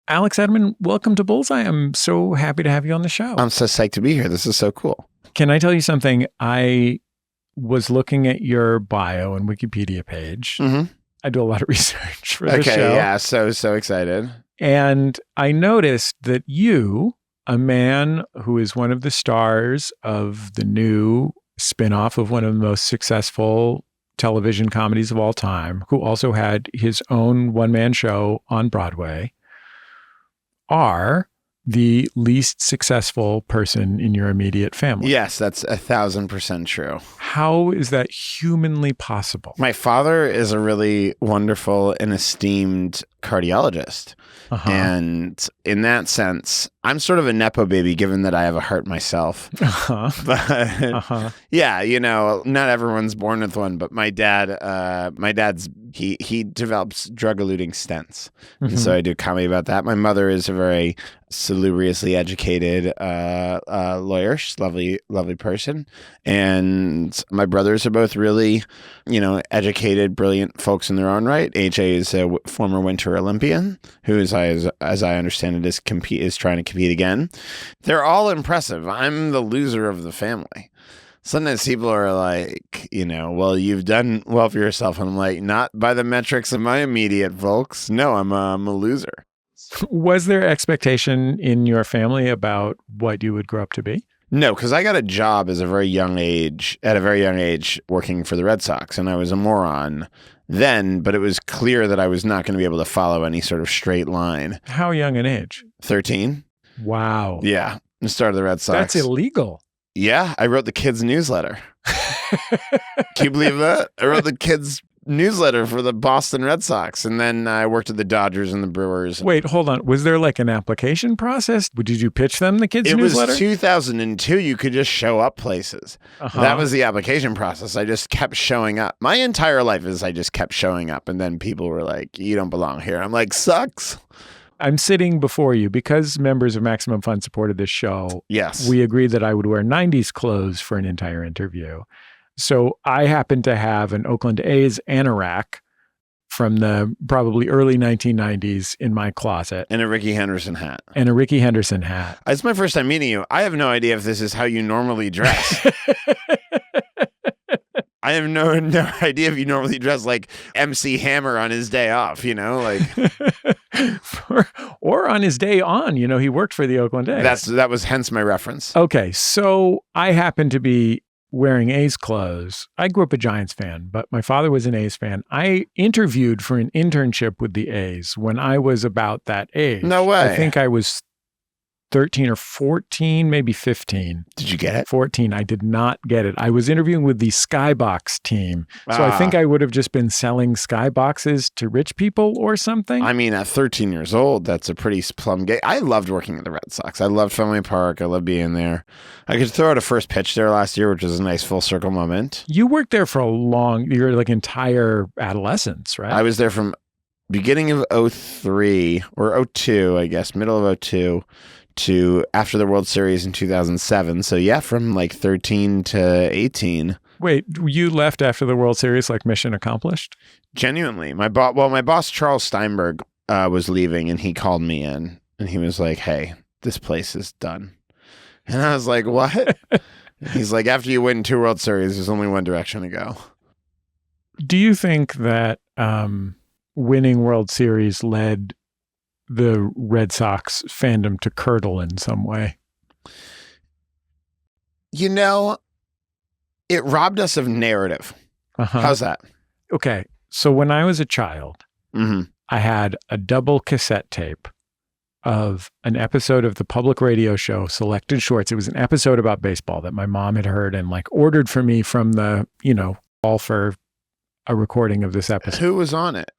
Alex Edelman, welcome to Bullseye. I'm so happy to have you on the show. I'm so psyched to be here. This is so cool. Can I tell you something? I was looking at your bio and Wikipedia page. Mm-hmm. I do a lot of research for the show. Okay, yeah, so excited. And I noticed that you, a man who is one of the stars of the new spinoff of one of the most successful television comedies of all time, who also had his own one-man show on Broadway, are the least successful person in your immediate family. Yes, that's 1,000% true. How is that humanly possible? My father is a really wonderful and esteemed cardiologist. Uh-huh. And in that sense, I'm sort of a Nepo baby, given that I have a heart myself. Uh-huh. But yeah, you know, not everyone's born with one, but my dad's he develops drug-eluting stents. Mm-hmm. And so I do comedy about that. My mother is a very salubriously educated lawyer. She's a lovely person. And my brothers are both really, educated, brilliant folks in their own right. AJ is a former Winter Olympian who, as I understand it, is trying to compete again. They're all impressive. I'm the loser of the family. Sometimes people are like, well, you've done well for yourself. And I'm like, not by the metrics of my immediate folks. No, I'm a loser. Was there expectation in your family about what you would grow up to be? No, because I got a job at a very young age, working for the Red Sox, and I was a moron then, but it was clear that I was not going to be able to follow any sort of straight line. How young an age? 13. Wow. Yeah, the start of the Red Sox. That's illegal. Yeah, I wrote the kids' newsletter. Can you believe that? I wrote the kids' newsletter for the Boston Red Sox, and then I worked at the Dodgers and the Brewers. Wait, hold on. Was there like an application process? Did you pitch them the kids' newsletter? It was 2002. You could just show up places. Uh-huh. That was the application process. I just kept showing up. My entire life is I just kept showing up, and then people were like, "You don't belong here." I'm like, "Sucks." I'm sitting before you because members of Maximum Fun supported this show. Yes. We agreed that I would wear 90s clothes for an entire interview. So I happen to have an Oakland A's anorak from the probably early 1990s in my closet. And a Ricky Henderson hat. It's my first time meeting you. I have no idea if this is how you normally dress. I have no idea if you normally dress like MC Hammer on his day off, or on his day on, he worked for the Oakland A's. That was hence my reference. Okay, so I happen to be wearing A's clothes. I grew up a Giants fan, but my father was an A's fan. I interviewed for an internship with the A's when I was about that age. No way. I think I was 13 or 14, maybe 15. Did you get it? 14. I did not get it. I was interviewing with the Skybox team. So I think I would have just been selling Skyboxes to rich people or something. I mean, at 13 years old, that's a pretty plum gig. I loved working at the Red Sox. I loved Fenway Park. I loved being there. I could throw out a first pitch there last year, which was a nice full circle moment. You worked there for your entire adolescence, right? I was there from beginning of 03 or 02, I guess, middle of 02. To after the World Series in 2007. So yeah, from like 13 to 18. Wait, you left after the World Series like mission accomplished? Genuinely. My boss Charles Steinberg was leaving, and he called me in and he was like, "Hey, this place is done." And I was like, "What?" He's like, "After you win 2 World Series, there's only one direction to go." Do you think that winning World Series led the Red Sox fandom to curdle in some way? It robbed us of narrative. Uh-huh. How's that? Okay. So when I was a child, mm-hmm. I had a double cassette tape of an episode of the public radio show Selected Shorts. It was an episode about baseball that my mom had heard and ordered for me from the, all for a recording of this episode. Who was on it?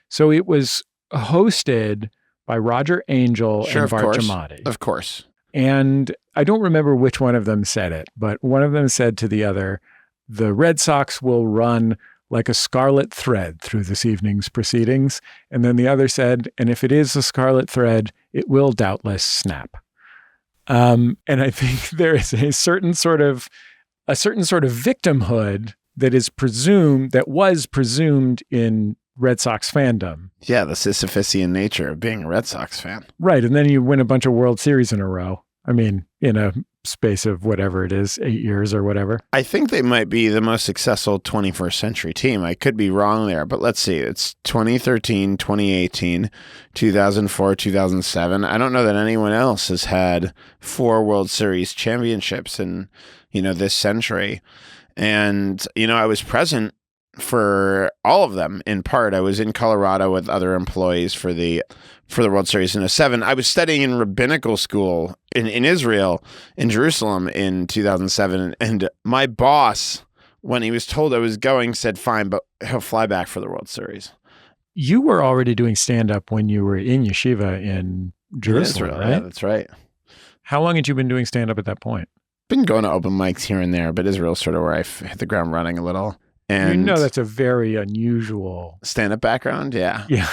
So it was hosted by Roger Angel and Bart Giamatti. Of course. And I don't remember which one of them said it, but one of them said to the other, "The Red Sox will run like a scarlet thread through this evening's proceedings." And then the other said, "And if it is a scarlet thread, it will doubtless snap." And I think there is a certain sort of victimhood that was presumed in Red Sox fandom. Yeah, the Sisyphusian nature of being a Red Sox fan. Right. And then you win a bunch of World Series in a row. I mean, in a space of whatever it is, 8 years or whatever. I think they might be the most successful 21st century team. I could be wrong there, but let's see. It's 2013, 2018, 2004, 2007. I don't know that anyone else has had 4 World Series championships in, this century. And, I was present for all of them. In part, I was in Colorado with other employees for the World Series in 2007. I was studying in rabbinical school in Israel, in Jerusalem in 2007. And my boss, when he was told I was going, said, fine, but he'll fly back for the World Series. You were already doing stand-up when you were in yeshiva in Jerusalem, Israel, right? Yeah, that's right. How long had you been doing stand-up at that point? Been going to open mics here and there, but Israel's sort of where I've hit the ground running a little. And that's a very unusual stand-up background, yeah. Yeah.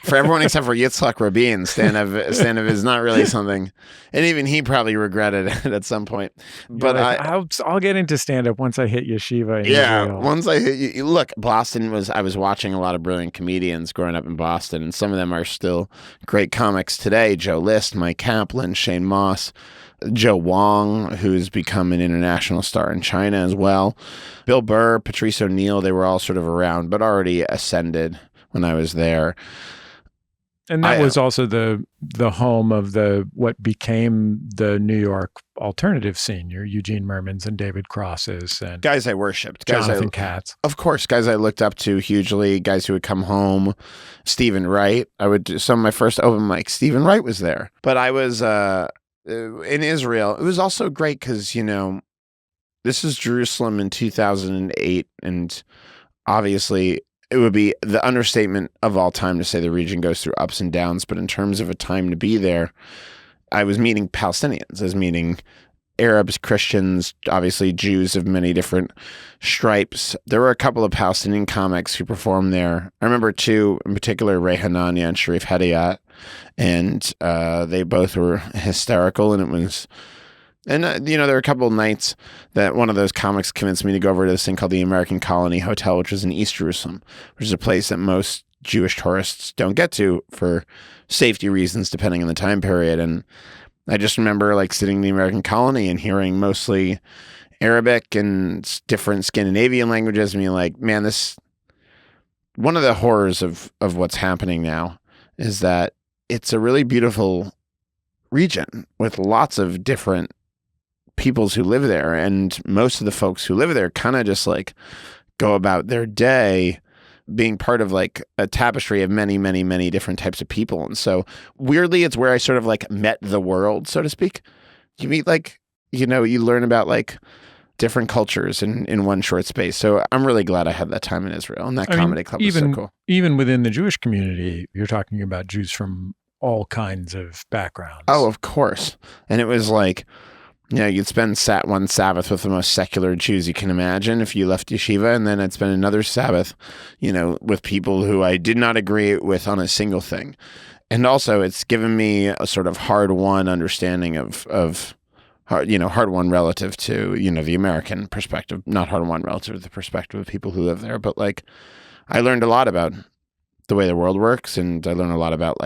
For everyone except for Yitzhak Rabin, stand-up is not really something, and even he probably regretted it at some point. But I'll get into stand-up once I hit yeshiva. In Israel. Once I hit you. Look, I was watching a lot of brilliant comedians growing up in Boston, and some of them are still great comics today. Joe List, Mike Kaplan, Shane Moss, Joe Wong, who's become an international star in China as well. Bill Burr, Patrice O'Neill, they were all sort of around, but already ascended when I was there. And that was also the home of what became the New York alternative scene. Your Eugene Mermans and David Crosses and guys I worshipped. Jonathan Katz. Of course, guys I looked up to hugely, guys who would come home. Stephen Wright. I would do some of my first open mics. Stephen Wright was there. But I was in Israel. It was also great because, this is Jerusalem in 2008, and obviously it would be the understatement of all time to say the region goes through ups and downs, but in terms of a time to be there, I was meeting Palestinians. I was meeting Arabs, Christians, obviously Jews of many different stripes. There were a couple of Palestinian comics who performed there. I remember 2 in particular, Ray Hanania and Sharif Hedayat, and they both were hysterical, and it was... And, there were a couple of nights that one of those comics convinced me to go over to this thing called the American Colony Hotel, which was in East Jerusalem, which is a place that most Jewish tourists don't get to for safety reasons, depending on the time period. And I just remember sitting in the American Colony and hearing mostly Arabic and different Scandinavian languages and being like, man, one of the horrors of what's happening now is that it's a really beautiful region with lots of different peoples who live there, and most of the folks who live there kind of just go about their day being part of a tapestry of many, many, many different types of people. And so weirdly, it's where I sort of met the world, so to speak. You meet you learn about different cultures in one short space. So I'm really glad I had that time in Israel, and that comedy club was so cool. Even within the Jewish community, you're talking about Jews from all kinds of backgrounds. Oh, of course. And it was you'd spend one Sabbath with the most secular Jews you can imagine if you left yeshiva, and then I'd spend another Sabbath, with people who I did not agree with on a single thing. And also, it's given me a sort of hard-won understanding of hard-won relative to, the American perspective, not hard-won relative to the perspective of people who live there. But, I learned a lot about the way the world works, and I learned a lot about,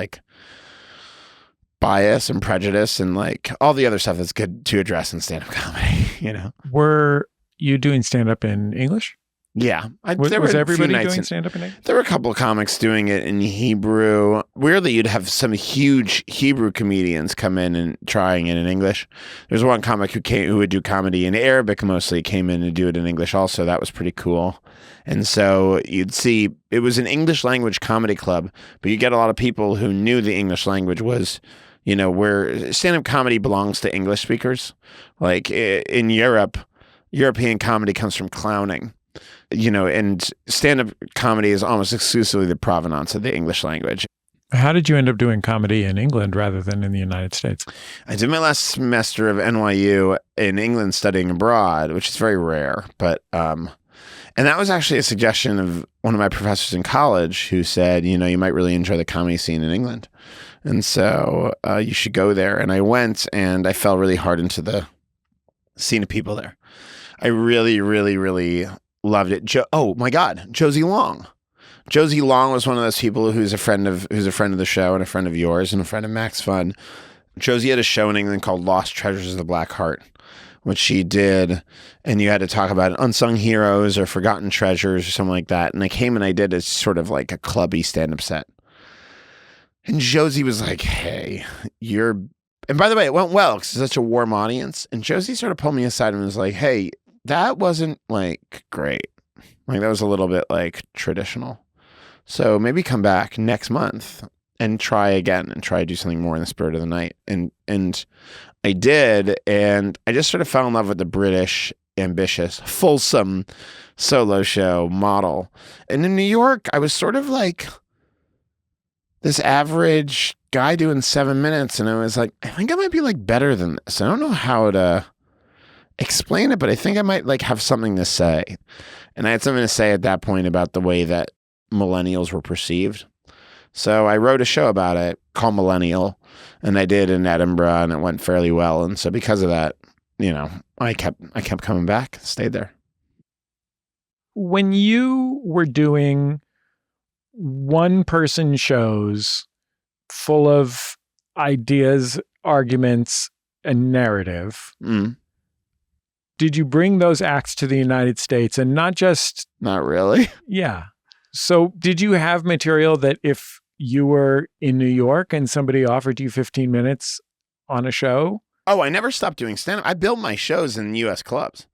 bias and prejudice and all the other stuff that's good to address in stand-up comedy, Were you doing stand-up in English? Yeah. Was everybody doing stand-up in English? There were a couple of comics doing it in Hebrew. Weirdly, you'd have some huge Hebrew comedians come in and trying it in English. There's one comic who would do comedy in Arabic mostly, came in and do it in English also. That was pretty cool. And so you'd see, it was an English language comedy club, but you get a lot of people who knew the English language was... where stand-up comedy belongs to English speakers. In Europe, European comedy comes from clowning, and stand-up comedy is almost exclusively the provenance of the English language. How did you end up doing comedy in England rather than in the United States? I did my last semester of NYU in England studying abroad, which is very rare, but and that was actually a suggestion of one of my professors in college who said, you might really enjoy the comedy scene in England. And so you should go there. And I went, and I fell really hard into the scene of people there. I really, really, really loved it. Oh my God, Josie Long. Josie Long was one of those people who's a friend of the show and a friend of yours and a friend of Max Fun. Josie had a show in England called Lost Treasures of the Black Heart, which she did, and you had to talk about unsung heroes or forgotten treasures or something like that. And I came and I did a sort of like a clubby stand-up set. And Josie was like, hey, and by the way, it went well because it's such a warm audience. And Josie sort of pulled me aside and was like, hey, that wasn't like great. Like that was a little bit like traditional. So maybe come back next month and try again and try to do something more in the spirit of the night. And I did. And I just sort of fell in love with the British, ambitious, fulsome solo show model. And in New York, I was sort of like this average guy doing 7 minutes. And I was like, I think I might be like better than this. I don't know how to explain it, but I think I might like have something to say. And I had something to say at that point about the way that millennials were perceived. So I wrote a show about it called Millennial, and I did in Edinburgh, and it went fairly well. And so because of that, I kept coming back, stayed there. When you were doing one-person shows full of ideas, arguments, and narrative, did you bring those acts to the United States and not just... Not really. Yeah. So did you have material that if you were in New York and somebody offered you 15 minutes on a show? Oh, I never stopped doing stand-up. I build my shows in U.S. clubs.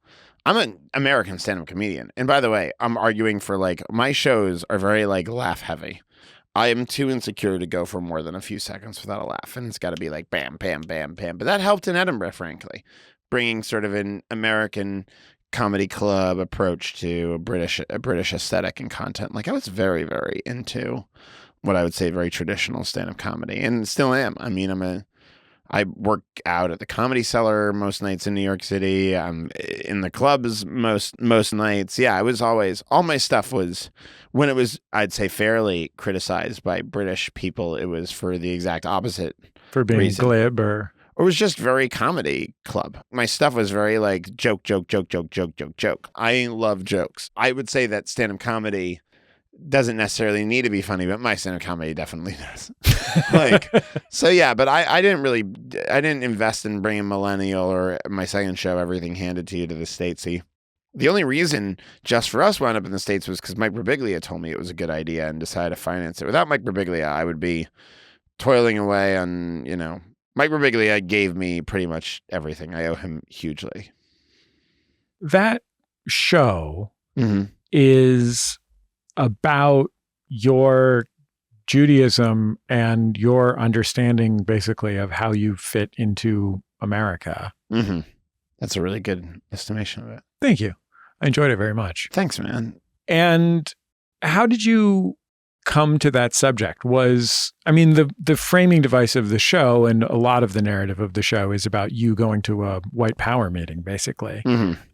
I'm an American stand-up comedian. And by the way, I'm arguing for like, my shows are very like laugh heavy. I am too insecure to go for more than a few seconds without a laugh. And it's got to be like bam, bam, bam, bam. But that helped in Edinburgh, frankly, bringing sort of an American comedy club approach to a British aesthetic and content. Like I was very, very into what I would say very traditional stand-up comedy, and still am. I mean, I work out at the Comedy Cellar most nights in New York City. I'm in the clubs most nights. Yeah, I was always, all my stuff was, when it was, I'd say, fairly criticized by British people, it was for the exact opposite. For being reason. glib or it was just very comedy club. My stuff was very like joke. I love jokes. I would say that stand-up comedy doesn't necessarily need to be funny, but my stand-up comedy definitely does. So yeah, but I didn't invest in bringing Millennial or my second show, Everything Handed to You, to the States. See, the only reason Just For Us wound up in the States was because Mike Birbiglia told me it was a good idea and decided to finance it. Without Mike Birbiglia, I would be toiling away on, Mike Birbiglia gave me pretty much everything. I owe him hugely. That show is about your Judaism and your understanding, basically, of how you fit into America. That's a really good estimation of it. Thank you. I enjoyed it very much. Thanks, man. And how did you come to that subject? The framing device of the show and a lot of the narrative of the show is about you going to a white power meeting, basically,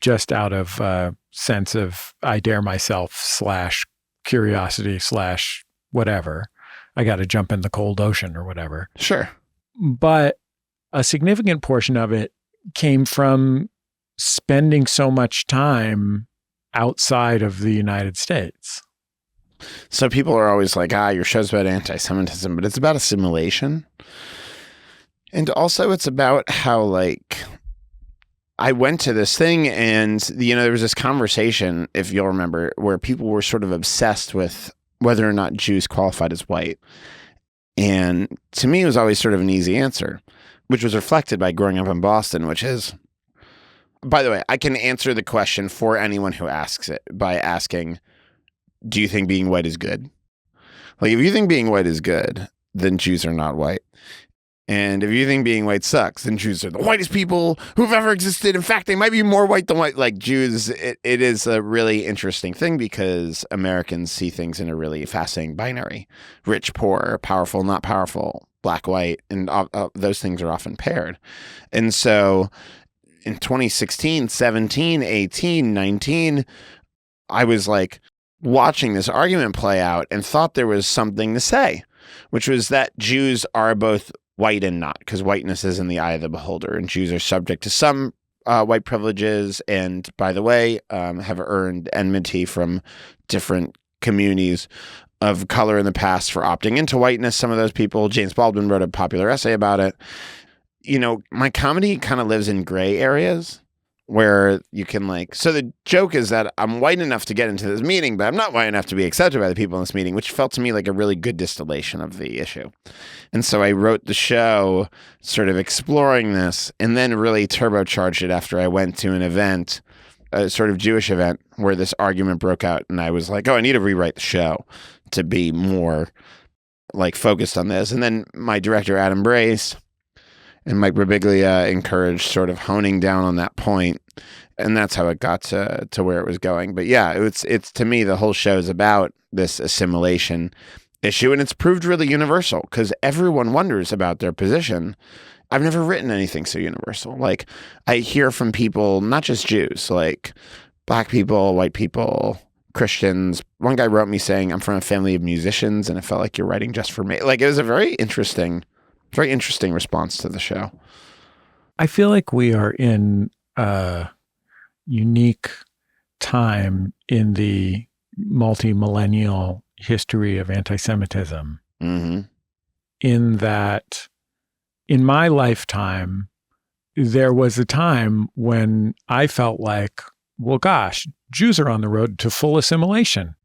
just out of a sense of I dare myself / curiosity / whatever. I got to jump in the cold ocean or whatever. Sure. But a significant portion of it came from spending so much time outside of the United States. So people are always like, your show's about anti-Semitism, but it's about assimilation. And also it's about how I went to this thing and, there was this conversation, if you'll remember, where people were sort of obsessed with whether or not Jews qualified as white. And to me, it was always sort of an easy answer, which was reflected by growing up in Boston, which is, by the way, I can answer the question for anyone who asks it by asking, do you think being white is good? Like, if you think being white is good, then Jews are not white. And if you think being white sucks, then Jews are the whitest people who've ever existed. In fact, they might be more white than white. Like Jews, it is a really interesting thing because Americans see things in a really fascinating binary. Rich, poor, powerful, not powerful, black, white, and those things are often paired. And so in 2016, 17, 18, 19, I was like watching this argument play out and thought there was something to say, which was that Jews are both white and not, because whiteness is in the eye of the beholder, and Jews are subject to some white privileges, and by the way, have earned enmity from different communities of color in the past for opting into whiteness. Some of those people, James Baldwin wrote a popular essay about it. You know, my comedy kind of lives in gray areas where you can like, so the joke is that I'm white enough to get into this meeting, but I'm not white enough to be accepted by the people in this meeting, which felt to me like a really good distillation of the issue. And so I wrote the show sort of exploring this and then really turbocharged it after I went to an event, a sort of Jewish event where this argument broke out. And I was like, oh, I need to rewrite the show to be more like focused on this. And then my director, Adam Brace, and Mike Birbiglia encouraged sort of honing down on that point, and that's how it got to where it was going. But yeah, it's to me, the whole show is about this assimilation issue, and it's proved really universal because everyone wonders about their position. I've never written anything so universal. Like, I hear from people, not just Jews, like Black people, white people, Christians. One guy wrote me saying, I'm from a family of musicians, and it felt like you're writing just for me. Like, it was a very interesting response to the show. I feel like we are in a unique time in the multi-millennial history of anti-Semitism, in that in my lifetime, there was a time when I felt like, well, gosh, Jews are on the road to full assimilation.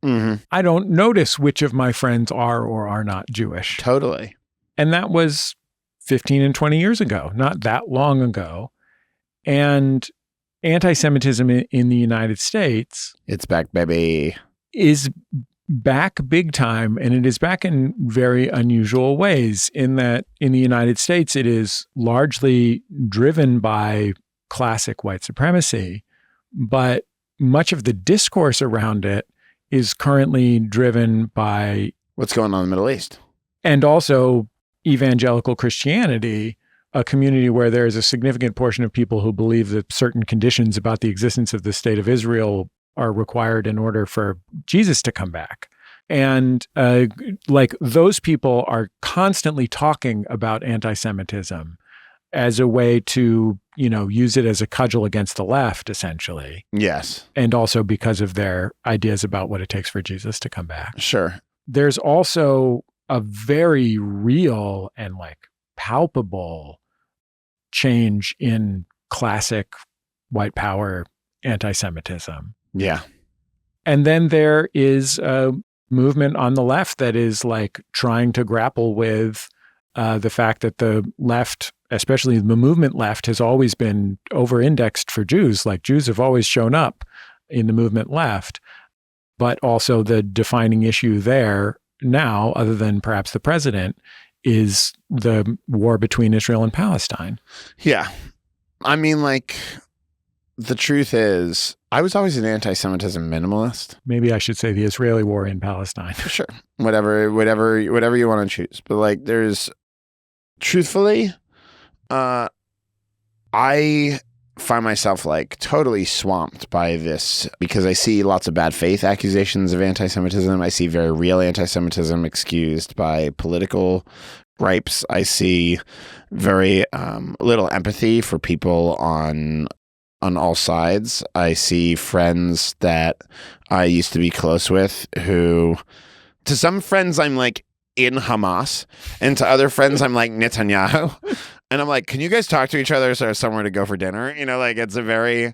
I don't notice which of my friends are or are not Jewish. Totally. And that was 15 and 20 years ago, not that long ago. And anti-Semitism in the United States, it's back, baby, is back big time. And it is back in very unusual ways in that in the United States, it is largely driven by classic white supremacy, but much of the discourse around it is currently driven by what's going on in the Middle East. And also evangelical Christianity, a community where there is a significant portion of people who believe that certain conditions about the existence of the state of Israel are required in order for Jesus to come back. And like those people are constantly talking about anti-Semitism as a way to, you know, use it as a cudgel against the left, essentially. Yes. And also because of their ideas about what it takes for Jesus to come back. Sure. There's also a very real and like palpable change in classic white power anti-Semitism. Yeah. And then there is a movement on the left that is like trying to grapple with the fact that the left, especially the movement left, has always been over-indexed for Jews. Like Jews have always shown up in the movement left, but also the defining issue there now, other than perhaps the president, is the war between Israel and Palestine. Yeah. I mean, like, the truth is, I was always an anti-Semitism minimalist. Maybe I should say the Israeli war in Palestine. Sure. Whatever you want to choose. But like, there's, truthfully, I find myself like totally swamped by this because I see lots of bad faith accusations of anti-Semitism. I see very real anti-Semitism excused by political gripes. I see very little empathy for people on all sides. I see friends that I used to be close with who, to some friends, I'm like in Hamas, and to other friends, I'm like Netanyahu. And I'm like, can you guys talk to each other so there's somewhere to go for dinner? You know, like it's a very,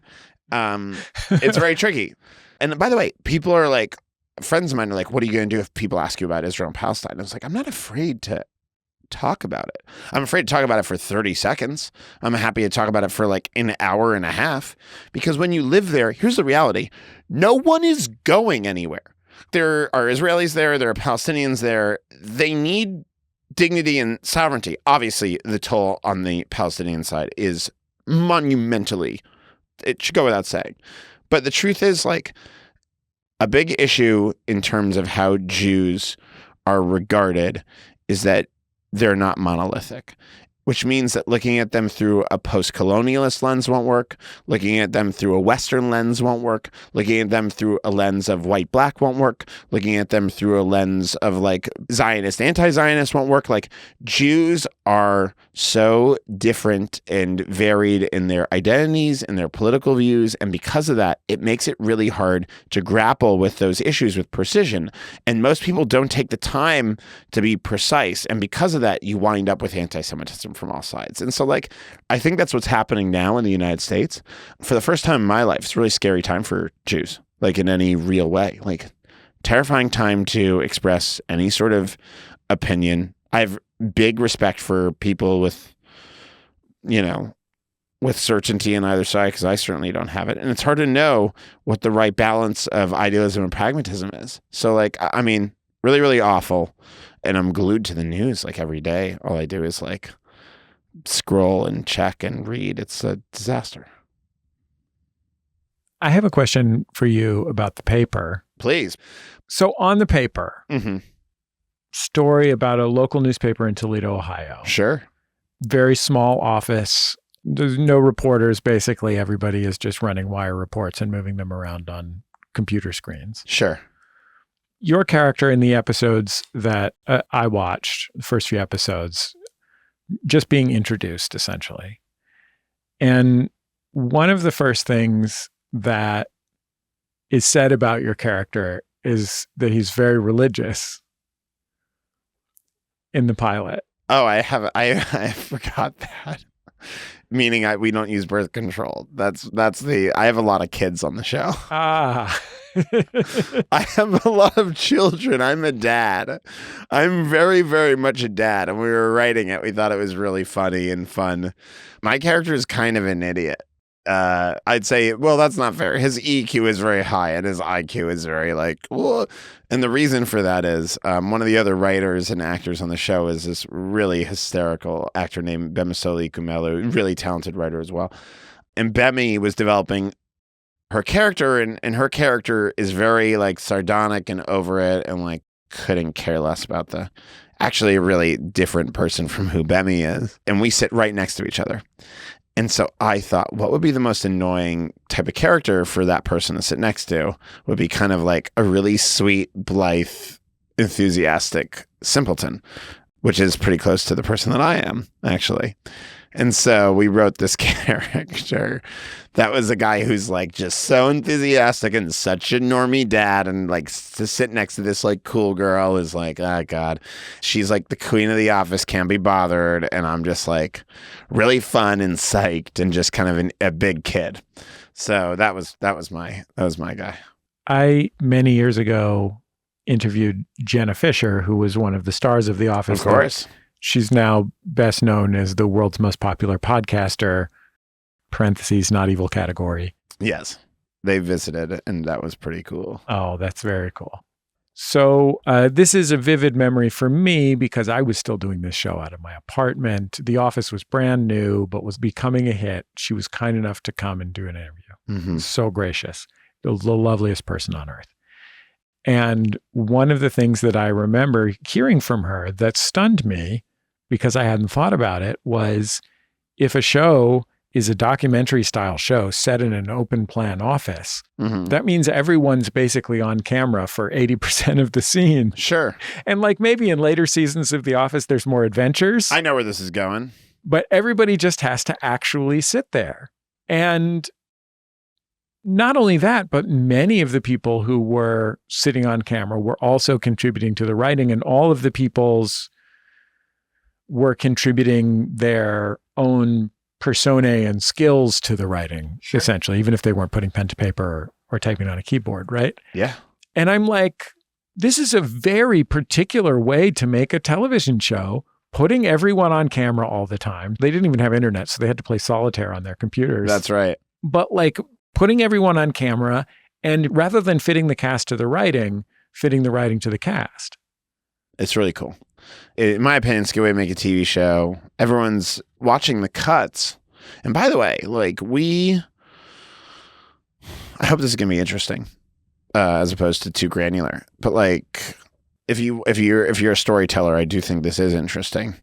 it's very tricky. And by the way, people are like, friends of mine are like, what are you going to do if people ask you about Israel and Palestine? And I was like, I'm not afraid to talk about it. I'm afraid to talk about it for 30 seconds. I'm happy to talk about it for like an hour and a half. Because when you live there, here's the reality. No one is going anywhere. There are Israelis there. There are Palestinians there. They need dignity and sovereignty. Obviously, the toll on the Palestinian side is monumentally, it should go without saying. But the truth is, like, a big issue in terms of how Jews are regarded is that they're not monolithic. which means that looking at them through a post-colonialist lens won't work. Looking at them through a Western lens won't work. Looking at them through a lens of white-black won't work. Looking at them through a lens of like Zionist, anti-Zionist won't work. Like Jews are so different and varied in their identities and their political views. And because of that, it makes it really hard to grapple with those issues with precision. And most people don't take the time to be precise. And because of that, you wind up with anti-Semitism from all sides. And so like, I think that's what's happening now in the United States. For the first time in my life, it's a really scary time for Jews, like in any real way, like terrifying time to express any sort of opinion. I have big respect for people with, you know, with certainty on either side, because I certainly don't have it. And it's hard to know what the right balance of idealism and pragmatism is. So like, I mean, really, really awful. And I'm glued to the news like every day. All I do is like scroll and check and read. It's a disaster. I have a question for you about the paper. Please. So on the paper, story about a local newspaper in Toledo, Ohio. Sure. Very small office. There's no reporters. Basically, everybody is just running wire reports and moving them around on computer screens. Sure. Your character in the episodes that I watched, the first few episodes, just being introduced, essentially. And one of the first things that is said about your character is that he's very religious in the pilot. Oh, I forgot that. Meaning we don't use birth control. I have a lot of kids on the show. Ah. I have a lot of children. I'm a dad. I'm very, very much a dad. And we were writing it. We thought it was really funny and fun. My character is kind of an idiot. I'd say, well, that's not fair. His EQ is very high and his IQ is very like, whoa. And the reason for that is one of the other writers and actors on the show is this really hysterical actor named Bemisoli Kumelu, really talented writer as well. And Bemi was developing her character, and her character is very like sardonic and over it and like couldn't care less about actually a really different person from who Bemi is. And we sit right next to each other. And so I thought, what would be the most annoying type of character for that person to sit next to would be kind of like a really sweet, blithe, enthusiastic simpleton, which is pretty close to the person that I am, actually. And so we wrote this character that was a guy who's like just so enthusiastic and such a normie dad, and like to sit next to this like cool girl is like, oh God, she's like the queen of the office, can't be bothered. And I'm just like really fun and psyched and just kind of a big kid. So that was my guy. I, many years ago, interviewed Jenna Fisher, who was one of the stars of The Office. Of course. She's now best known as the world's most popular podcaster, parentheses, not evil category. Yes. They visited, and that was pretty cool. Oh, that's very cool. So this is a vivid memory for me because I was still doing this show out of my apartment. The Office was brand new, but was becoming a hit. She was kind enough to come and do an interview. Mm-hmm. So gracious. The loveliest person on earth. And one of the things that I remember hearing from her that stunned me, because I hadn't thought about it, was if a show is a documentary style show set in an open plan office, that means everyone's basically on camera for 80% of the scene. Sure. And like maybe in later seasons of The Office, there's more adventures. I know where this is going. But everybody just has to actually sit there. And not only that, but many of the people who were sitting on camera were also contributing to the writing, and all of the peoples were contributing their own personae and skills to the writing, essentially, even if they weren't putting pen to paper or typing on a keyboard, right? Yeah. And I'm like, this is a very particular way to make a television show, putting everyone on camera all the time. They didn't even have internet, so they had to play solitaire on their computers. That's right. But like putting everyone on camera, and rather than fitting the cast to the writing, fitting the writing to the cast. It's really cool. In my opinion, it's a good way to make a TV show. Everyone's watching the cuts. And by the way, like I hope this is going to be interesting, as opposed to too granular. But like, if you're a storyteller, I do think this is interesting.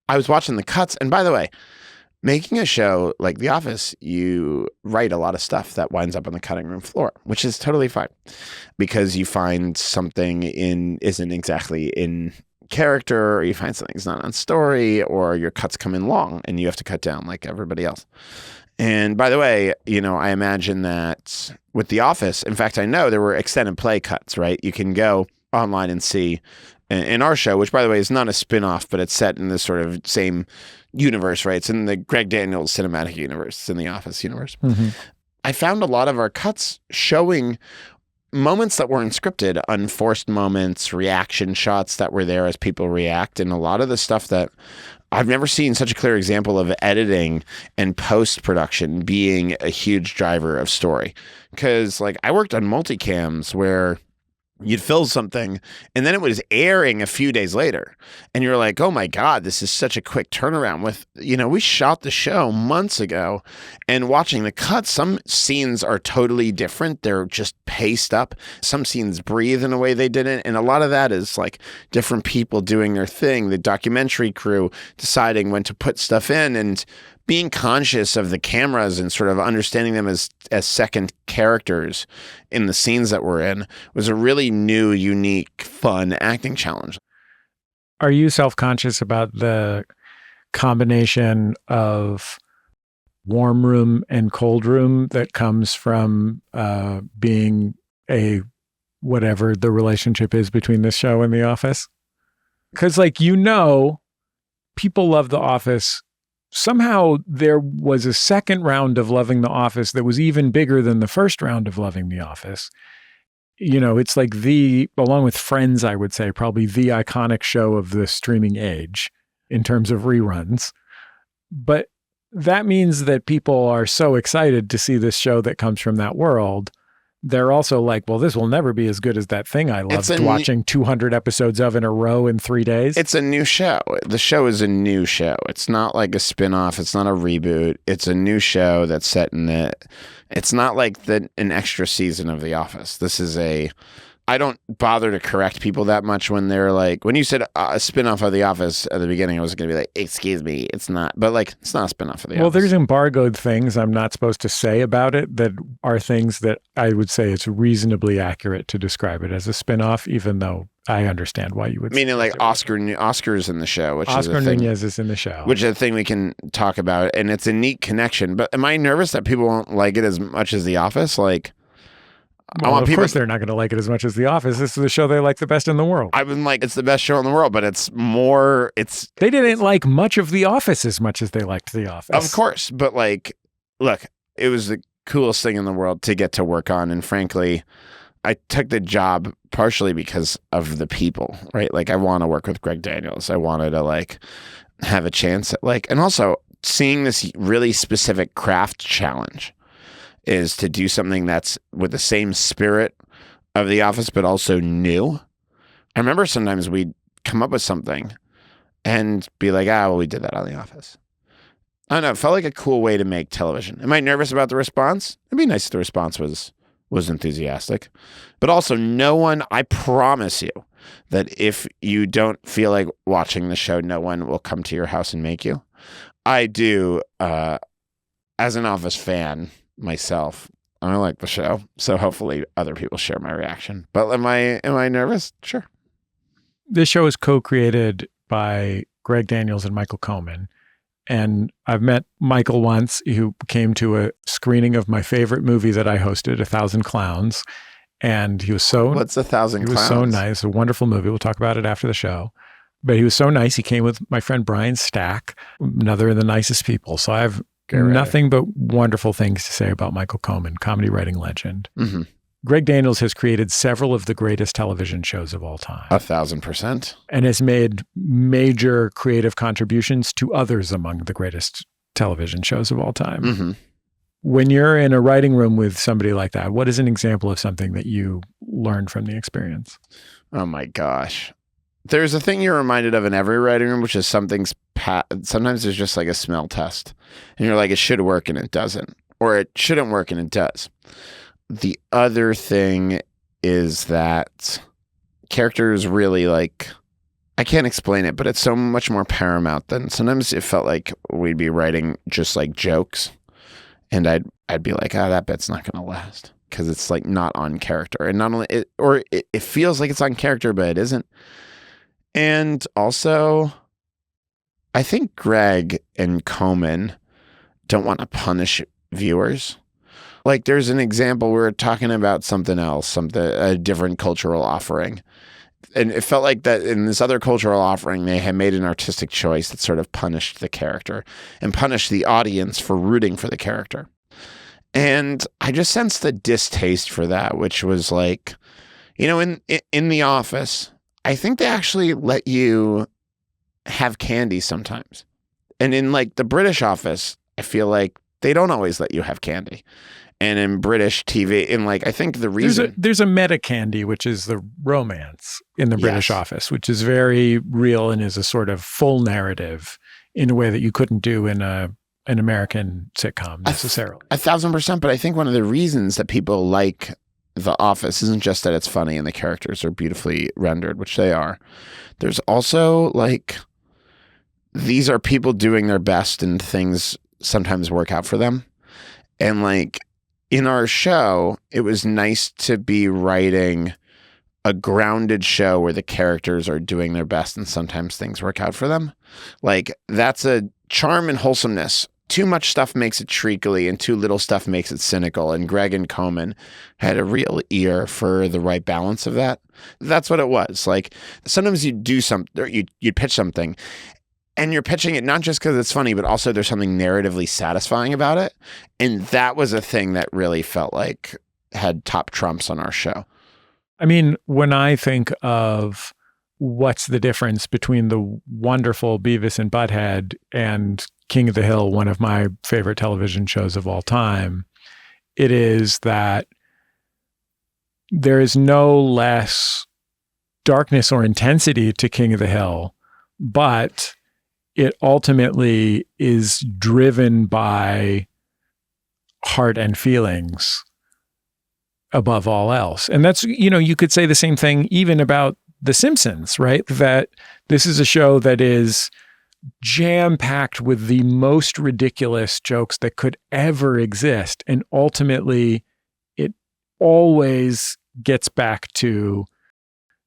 I was watching the cuts. And by the way, making a show like The Office, you write a lot of stuff that winds up on the cutting room floor, which is totally fine because you find something isn't exactly in character, or you find something's not on story, or your cuts come in long and you have to cut down like everybody else. And by the way, I imagine that with The Office, in fact, I know there were extended play cuts, right? You can go online and see in our show, which by the way is not a spin-off, but it's set in this sort of same universe, right? It's in the Greg Daniels cinematic universe. It's in the Office universe. Mm-hmm. I found a lot of our cuts showing moments that weren't scripted, unforced moments, reaction shots that were there as people react, and a lot of the stuff that I've never seen such a clear example of editing and post-production being a huge driver of story. Because I worked on multicams where you'd film something and then it was airing a few days later. And you're like, oh my God, this is such a quick turnaround we shot the show months ago, and watching the cuts, some scenes are totally different. They're just paced up. Some scenes breathe in a way they didn't. And a lot of that is different people doing their thing, the documentary crew deciding when to put stuff in, and being conscious of the cameras and sort of understanding them as second characters in the scenes that we're in was a really new, unique, fun acting challenge. Are you self-conscious about the combination of warm room and cold room that comes from being whatever the relationship is between this show and The Office? Because people love The Office. Somehow there was a second round of loving The Office that was even bigger than the first round of loving The Office. It's along with Friends, I would say, probably the iconic show of the streaming age in terms of reruns. But that means that people are so excited to see this show that comes from that world. They're also like, well, this will never be as good as that thing I loved watching 200 episodes of in a row in 3 days. It's a new show. The show is a new show. It's not like a spin-off. It's not a reboot. It's a new show that's set in it. It's not like an extra season of The Office. This is I don't bother to correct people that much when they're when you said a spin-off of The Office at the beginning, I was going to be like, excuse me, it's not. But it's not a spin-off of The Office. Well, there's embargoed things I'm not supposed to say about it that are things that I would say it's reasonably accurate to describe it as a spin-off, even though I understand why you would meaning Oscar's in the show, which Oscar is a thing, Nunez is in the show. Which is a thing we can talk about, and it's a neat connection. But am I nervous that people won't like it as much as The Office? Of course they're not going to like it as much as The Office. This is the show they like the best in the world. I've been it's the best show in the world, but they didn't like much of The Office as much as they liked The Office. Of course, but look, it was the coolest thing in the world to get to work on, and frankly, I took the job partially because of the people, right? I want to work with Greg Daniels. I wanted to have a chance at and also seeing this really specific craft challenge is to do something that's with the same spirit of The Office, but also new. I remember sometimes we'd come up with something and be like, well, we did that on The Office. I don't know. It felt like a cool way to make television. Am I nervous about the response? It'd be nice if the response was enthusiastic. But also, I promise you that if you don't feel like watching the show, no one will come to your house and make you. I do, as an Office fan myself, I like the show, so hopefully other people share my reaction. But am I nervous? Sure. This show is co-created by Greg Daniels and Michael Coman. And I've met Michael once, who came to a screening of my favorite movie that I hosted, 1,000 Clowns. And he was so... What's 1,000 Clowns? He was so nice. A wonderful movie. We'll talk about it after the show. But he was so nice. He came with my friend Brian Stack, another of the nicest people. So I have nothing but wonderful things to say about Michael Coman, comedy writing legend. Mm-hmm. Greg Daniels has created several of the greatest television shows of all time. 1,000%. And has made major creative contributions to others among the greatest television shows of all time. Mm-hmm. When you're in a writing room with somebody like that, what is an example of something that you learned from the experience? Oh my gosh. There's a thing you're reminded of in every writing room, which is sometimes there's just a smell test. And you're like, it should work and it doesn't. Or it shouldn't work and it does. The other thing is that characters really I can't explain it, but it's so much more paramount than sometimes it felt like we'd be writing just like jokes, and I'd be like, that bit's not going to last because it's like not on character, and not only it feels like it's on character, but it isn't. And also, I think Greg and Coman don't want to punish viewers. Like there's an example, we were talking about something else, a different cultural offering. And it felt like that in this other cultural offering, they had made an artistic choice that sort of punished the character and punished the audience for rooting for the character. And I just sensed the distaste for that, which was like, in The Office, I think they actually let you have candy sometimes. And in like the British Office, I feel like they don't always let you have candy. And in British TV, in like, I think the reason... There's a meta candy, which is the romance in the British Office, which is very real and is a sort of full narrative in a way that you couldn't do in an American sitcom necessarily. 1,000%. But I think one of the reasons that people like The Office isn't just that it's funny and the characters are beautifully rendered, which they are. There's also like, these are people doing their best and things sometimes work out for them. And like, in our show, it was nice to be writing a grounded show where the characters are doing their best and sometimes things work out for them. Like, that's a charm and wholesomeness. Too much stuff makes it treacly and too little stuff makes it cynical. And Greg and Coman had a real ear for the right balance of that. That's what it was. Like, sometimes you'd do something, or you'd pitch something, and you're pitching it not just because it's funny, but also there's something narratively satisfying about it. And that was a thing that really felt like had top trumps on our show. I mean, when I think of what's the difference between the wonderful Beavis and Butthead and King of the Hill, one of my favorite television shows of all time, it is that there is no less darkness or intensity to King of the Hill, but it ultimately is driven by heart and feelings above all else. And that's, you could say the same thing even about The Simpsons, right? That this is a show that is jam-packed with the most ridiculous jokes that could ever exist. And ultimately, it always gets back to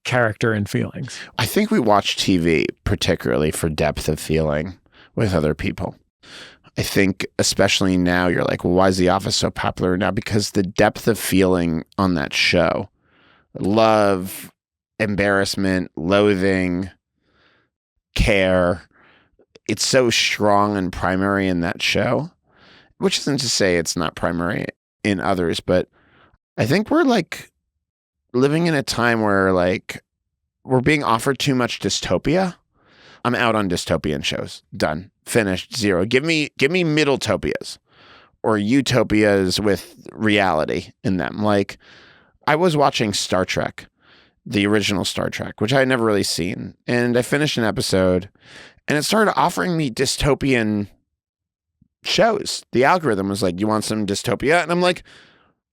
character and feelings. I think we watch TV particularly for depth of feeling with other people. I think especially now you're like, well, why is The Office so popular now? Because the depth of feeling on that show, love, embarrassment, loathing, care, it's so strong and primary in that show, which isn't to say it's not primary in others, but I think we're like living in a time where like we're being offered too much dystopia. I'm out on dystopian shows. Done. Finished. Zero. Give me middle-topias or utopias with reality in them. Like, I was watching Star Trek, the original Star Trek, which I had never really seen. And I finished an episode and it started offering me dystopian shows. The algorithm was like, you want some dystopia? And I'm like,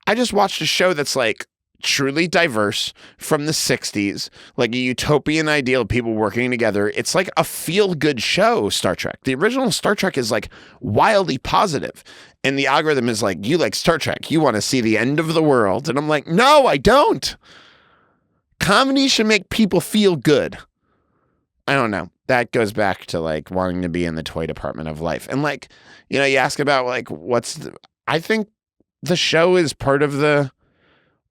I just watched a show that's like truly diverse from the 60s, like a utopian ideal of people working together. It's like a feel-good show, Star Trek. The original Star Trek is like wildly positive. And the algorithm is like, you like Star Trek, you want to see the end of the world. And I'm like, no, I don't. Comedy should make people feel good. I don't know. That goes back to like wanting to be in the toy department of life. And like, you ask about like, I think the show is part of the,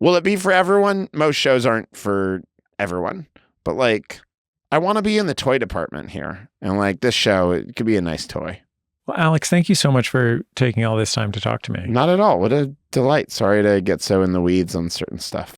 will it be for everyone? Most shows aren't for everyone, but like, I want to be in the toy department here. And like this show, it could be a nice toy. Well, Alex, thank you so much for taking all this time to talk to me. Not at all. What a delight. Sorry to get so in the weeds on certain stuff.